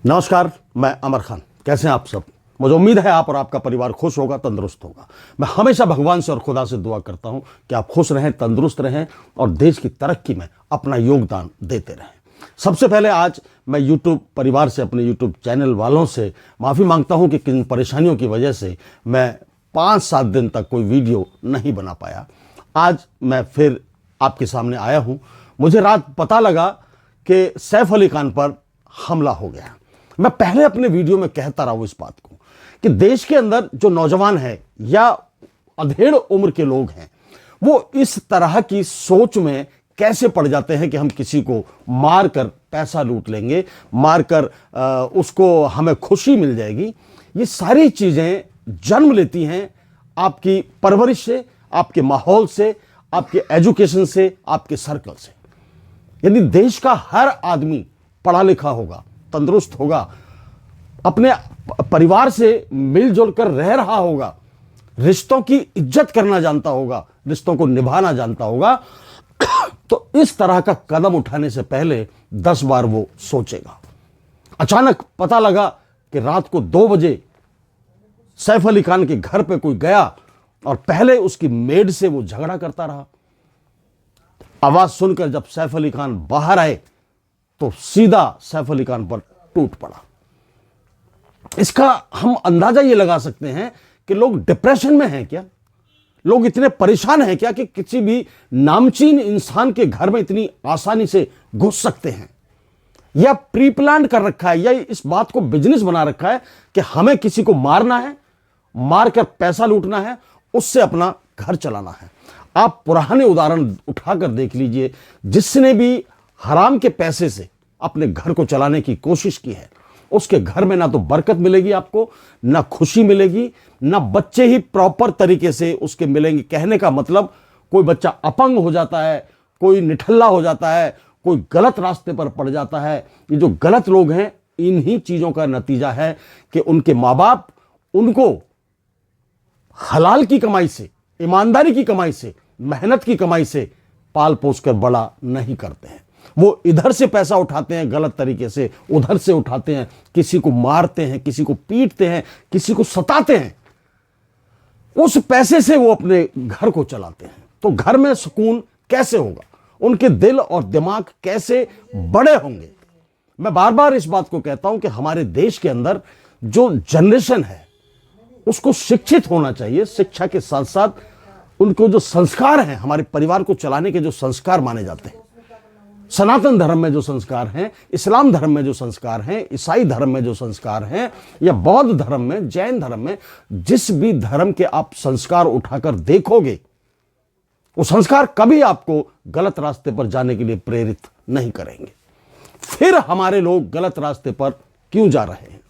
नमस्कार, मैं अमर खान। कैसे हैं आप सब? मुझे उम्मीद है आप और आपका परिवार खुश होगा, तंदुरुस्त होगा। मैं हमेशा भगवान से और खुदा से दुआ करता हूं कि आप खुश रहें, तंदुरुस्त रहें और देश की तरक्की में अपना योगदान देते रहें। सबसे पहले आज मैं यूट्यूब परिवार से, अपने यूट्यूब चैनल वालों से माफ़ी मांगता हूं कि किन परेशानियों की वजह से मैं 5-7 दिन तक कोई वीडियो नहीं बना पाया। आज मैं फिर आपके सामने आया हूं। मुझे रात पता लगा कि सैफ अली खान पर हमला हो गया। मैं पहले अपने वीडियो में कहता रहा हूं इस बात को कि देश के अंदर जो नौजवान है या अधेड़ उम्र के लोग हैं, वो इस तरह की सोच में कैसे पड़ जाते हैं कि हम किसी को मारकर पैसा लूट लेंगे, मारकर उसको हमें खुशी मिल जाएगी। ये सारी चीजें जन्म लेती हैं आपकी परवरिश से, आपके माहौल से, आपके एजुकेशन से, आपके सर्कल से। यदि देश का हर आदमी पढ़ा लिखा होगा, तंदुरुस्त होगा, अपने परिवार से मिलजुल कर रह रहा होगा, रिश्तों की इज्जत करना जानता होगा, रिश्तों को निभाना जानता होगा, तो इस तरह का कदम उठाने से पहले 10 बार वो सोचेगा। अचानक पता लगा कि रात को 2 बजे सैफ अली खान के घर पे कोई गया और पहले उसकी मेड से वो झगड़ा करता रहा। आवाज सुनकर जब सैफ अली खान बाहर आए तो सीधा सैफ अली खान पर टूट पड़ा। इसका हम अंदाजा ये लगा सकते हैं कि लोग डिप्रेशन में हैं क्या, लोग इतने परेशान हैं क्या कि किसी भी नामचीन इंसान के घर में इतनी आसानी से घुस सकते हैं, या प्री प्लान कर रखा है, या इस बात को बिजनेस बना रखा है कि हमें किसी को मारना है, मारकर पैसा लूटना है, उससे अपना घर चलाना है। आप पुराने उदाहरण उठाकर देख लीजिए, जिसने भी हराम के पैसे से अपने घर को चलाने की कोशिश की है, उसके घर में ना तो बरकत मिलेगी आपको, ना खुशी मिलेगी, ना बच्चे ही प्रॉपर तरीके से उसके मिलेंगे। कहने का मतलब, कोई बच्चा अपंग हो जाता है, कोई निठल्ला हो जाता है, कोई गलत रास्ते पर पड़ जाता है। ये जो गलत लोग हैं, इन्हीं चीजों का नतीजा है कि उनके माँ बाप उनको हलाल की कमाई से, ईमानदारी की कमाई से, मेहनत की कमाई से पाल पोस कर बड़ा नहीं करते हैं। वो इधर से पैसा उठाते हैं गलत तरीके से, उधर से उठाते हैं, किसी को मारते हैं, किसी को पीटते हैं, किसी को सताते हैं, उस पैसे से वो अपने घर को चलाते हैं। तो घर में सुकून कैसे होगा, उनके दिल और दिमाग कैसे बड़े होंगे। मैं बार बार इस बात को कहता हूं कि हमारे देश के अंदर जो जनरेशन है उसको शिक्षित होना चाहिए। शिक्षा के साथ साथ उनको जो संस्कार हैं, हमारे परिवार को चलाने के जो संस्कार माने जाते हैं, सनातन धर्म में जो संस्कार हैं, इस्लाम धर्म में जो संस्कार हैं, ईसाई धर्म में जो संस्कार हैं, या बौद्ध धर्म में, जैन धर्म में, जिस भी धर्म के आप संस्कार उठाकर देखोगे, वो संस्कार कभी आपको गलत रास्ते पर जाने के लिए प्रेरित नहीं करेंगे। फिर हमारे लोग गलत रास्ते पर क्यों जा रहे हैं?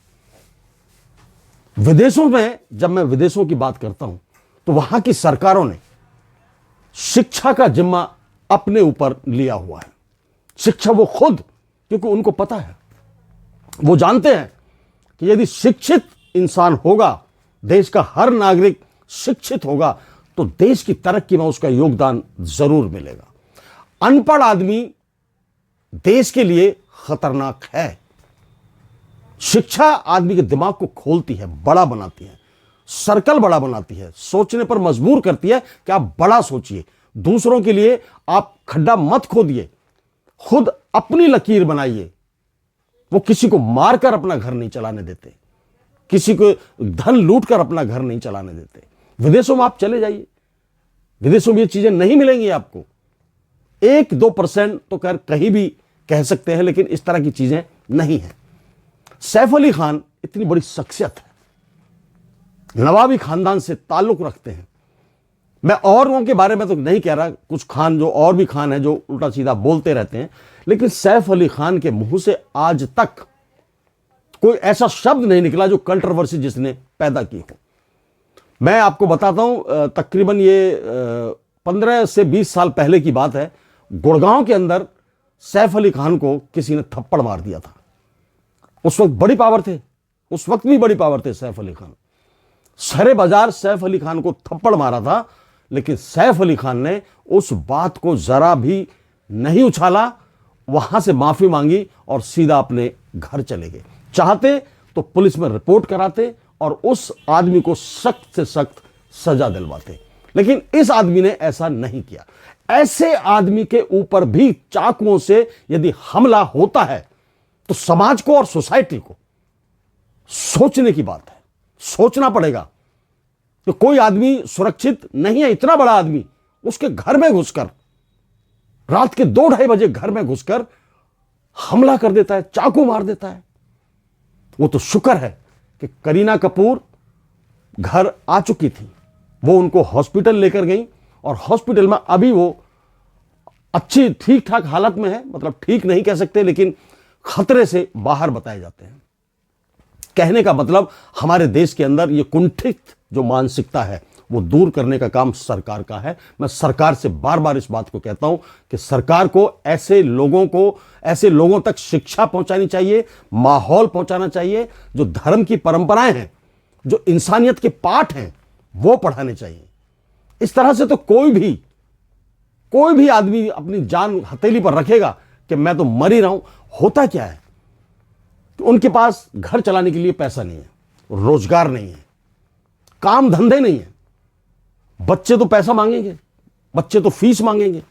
विदेशों में, जब मैं विदेशों की बात करता हूं, तो वहां की सरकारों ने शिक्षा का जिम्मा अपने ऊपर लिया हुआ है। शिक्षा वो खुद, क्योंकि उनको पता है, वो जानते हैं कि यदि शिक्षित इंसान होगा, देश का हर नागरिक शिक्षित होगा, तो देश की तरक्की में उसका योगदान जरूर मिलेगा। अनपढ़ आदमी देश के लिए खतरनाक है। शिक्षा आदमी के दिमाग को खोलती है, बड़ा बनाती है, सर्कल बड़ा बनाती है, सोचने पर मजबूर करती है कि आप बड़ा सोचिए, दूसरों के लिए आप खड्डा मत खोदिए, खुद अपनी लकीर बनाइए। वो किसी को मारकर अपना घर नहीं चलाने देते, किसी को धन लूटकर अपना घर नहीं चलाने देते। विदेशों में आप चले जाइए, विदेशों में ये चीजें नहीं मिलेंगी आपको। 1-2% तो खैर कहीं भी कह सकते हैं, लेकिन इस तरह की चीजें नहीं है। सैफ अली खान इतनी बड़ी शख्सियत है, नवाबी खानदान से ताल्लुक रखते हैं। मैं औरों के बारे में तो नहीं कह रहा, कुछ खान जो और भी खान है जो उल्टा सीधा बोलते रहते हैं, लेकिन सैफ अली खान के मुंह से आज तक कोई ऐसा शब्द नहीं निकला जो कंट्रोवर्सी जिसने पैदा की हो। मैं आपको बताता हूं, तकरीबन ये 15 से 20 साल पहले की बात है। गुड़गांव के अंदर सैफ अली खान को किसी ने थप्पड़ मार दिया था। उस वक्त बड़ी पावर थे, उस वक्त भी बड़ी पावर थे सैफ अली खान। सरे बाजार सैफ अली खान को थप्पड़ मारा था, लेकिन सैफ अली खान ने उस बात को जरा भी नहीं उछाला, वहां से माफी मांगी और सीधा अपने घर चले गए। चाहते तो पुलिस में रिपोर्ट कराते और उस आदमी को सख्त से सख्त सजा दिलवाते, लेकिन इस आदमी ने ऐसा नहीं किया। ऐसे आदमी के ऊपर भी चाकुओं से यदि हमला होता है तो समाज को और सोसाइटी को सोचने की बात है, सोचना पड़ेगा कि कोई आदमी सुरक्षित नहीं है। इतना बड़ा आदमी उसके घर में घुसकर रात के 2-2:30 बजे घर में घुसकर हमला कर देता है, चाकू मार देता है। वो तो शुक्र है कि करीना कपूर घर आ चुकी थी, वो उनको हॉस्पिटल लेकर गई और हॉस्पिटल में अभी वो अच्छी ठीक ठाक हालत में है, मतलब ठीक नहीं कह सकते लेकिन खतरे से बाहर बताए जाते हैं। कहने का मतलब हमारे देश के अंदर ये कुंठित जो मानसिकता है वो दूर करने का काम सरकार का है। मैं सरकार से बार बार इस बात को कहता हूं कि सरकार को ऐसे लोगों तक शिक्षा पहुंचानी चाहिए, माहौल पहुंचाना चाहिए, जो धर्म की परंपराएं हैं, जो इंसानियत के पाठ हैं, वो पढ़ाने चाहिए। इस तरह से तो कोई भी आदमी अपनी जान हथेली पर रखेगा कि मैं तो मर ही रहा हूं। होता क्या है कि उनके पास घर चलाने के लिए पैसा नहीं है, रोजगार नहीं है, काम धंधे नहीं है, बच्चे तो पैसा मांगेंगे, बच्चे तो फीस मांगेंगे,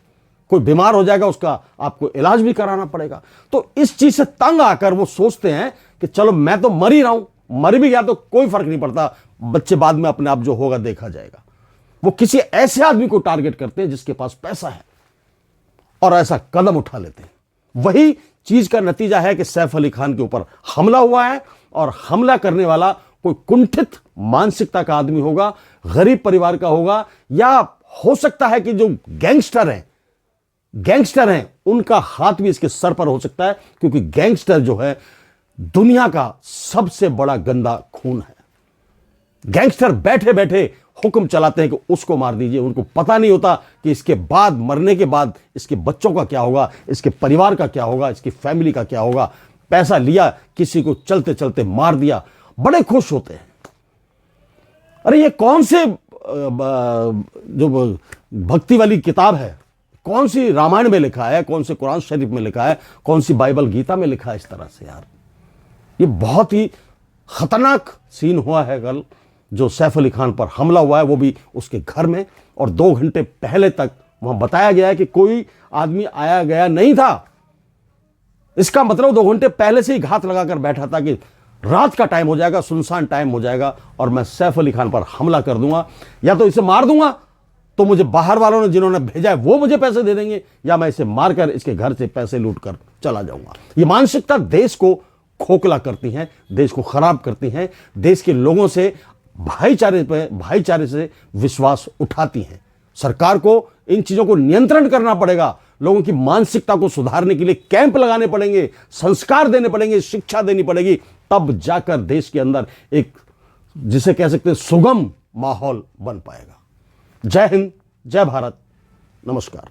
कोई बीमार हो जाएगा उसका आपको इलाज भी कराना पड़ेगा। तो इस चीज से तंग आकर वो सोचते हैं कि चलो मैं तो मर ही रहा हूं, मर भी गया तो कोई फर्क नहीं पड़ता, बच्चे बाद में अपने आप जो होगा देखा जाएगा। वो किसी ऐसे आदमी को टारगेट करते हैं जिसके पास पैसा है और ऐसा कदम उठा लेते हैं। वही चीज का नतीजा है कि सैफ अली खान के ऊपर हमला हुआ है और हमला करने वाला कोई कुंठित मानसिकता का आदमी होगा, गरीब परिवार का होगा, या हो सकता है कि जो गैंगस्टर हैं उनका हाथ भी इसके सर पर हो सकता है, क्योंकि गैंगस्टर जो है दुनिया का सबसे बड़ा गंदा खून है। गैंगस्टर बैठे बैठे हुक्म चलाते हैं कि उसको मार दीजिए, उनको पता नहीं होता कि इसके बाद, मरने के बाद इसके बच्चों का क्या होगा, इसके परिवार का क्या होगा, इसकी फैमिली का क्या होगा। पैसा लिया, किसी को चलते चलते मार दिया, बड़े खुश होते हैं। अरे ये कौन से जो भक्ति वाली किताब है, कौन सी रामायण में लिखा है, कौन से कुरान शरीफ में लिखा है, कौन सी बाइबल गीता में लिखा है इस तरह से? यार ये बहुत ही खतरनाक सीन हुआ है कल, जो सैफ अली खान पर हमला हुआ है, वो भी उसके घर में, और 2 घंटे पहले तक वहां बताया गया है कि कोई आदमी आया गया नहीं था। इसका मतलब 2 घंटे पहले से ही घात लगाकर बैठा था कि रात का टाइम हो जाएगा, सुनसान टाइम हो जाएगा और मैं सैफ अली खान पर हमला कर दूंगा, या तो इसे मार दूंगा तो मुझे बाहर वालों ने जिन्होंने भेजा है वो मुझे पैसे दे देंगे, या मैं इसे मारकर इसके घर से पैसे लूट कर चला जाऊंगा। ये मानसिकता देश को खोखला करती है, देश को खराब करती है, देश के लोगों से भाईचारे से विश्वास उठाती हैं। सरकार को इन चीजों को नियंत्रण करना पड़ेगा, लोगों की मानसिकता को सुधारने के लिए कैंप लगाने पड़ेंगे, संस्कार देने पड़ेंगे, शिक्षा देनी पड़ेगी, तब जाकर देश के अंदर एक, जिसे कह सकते हैं, सुगम माहौल बन पाएगा। जय हिंद, जय भारत, नमस्कार।